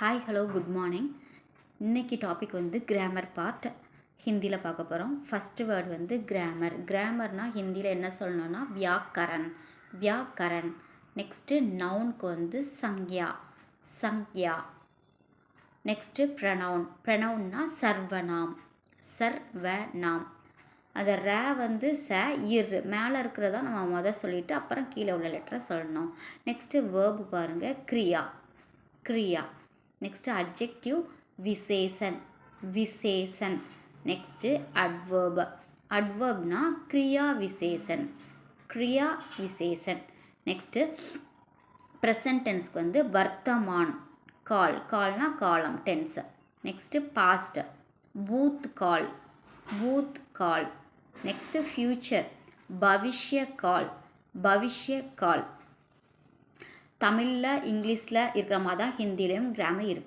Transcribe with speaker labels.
Speaker 1: Hi hello good morning. இன்றைக்கி topic வந்து grammar part ஹிந்தியில் பார்க்க போகிறோம். ஃபஸ்ட்டு வேர்டு வந்து கிராமர். கிராமர்னால் ஹிந்தியில் என்ன சொல்லணும்னா வியாக்கரன். வியாக்கரன். நெக்ஸ்ட்டு நவுனுக்கு வந்து சங்யா. சங்யா. Next pronoun. ப்ரனவுன்னா சர்வநாம். சர்வநாம். அதை ரே வந்து இர் மேலே இருக்கிறதா நம்ம சொல்லிவிட்டு அப்புறம் கீழே உள்ள லெட்டரை சொல்லணும். நெக்ஸ்ட்டு வேர்பு பாருங்கள், கிரியா. கிரியா. நெக்ஸ்ட்டு அட்ஜெக்டிவ் விசேஷன். விசேஷன். Next adverb. அட்வர்ப்னா கிரியா விசேஷன். கிரியா விசேஷன். நெக்ஸ்ட்டு ப்ரெசன்ட் டென்ஸ்க்கு வந்து வர்த்தமான். கால். கால்னா காலம் டென்ஸ். Next past. பூத் கால். பூத் கால். Next future. பவிஷ்ய கால். பவிஷ்ய கால். தமிழில் இங்கிலீஷில் இருக்கிற மாதிரி தான் ஹிந்திலையும் கிராமர் இருக்குது.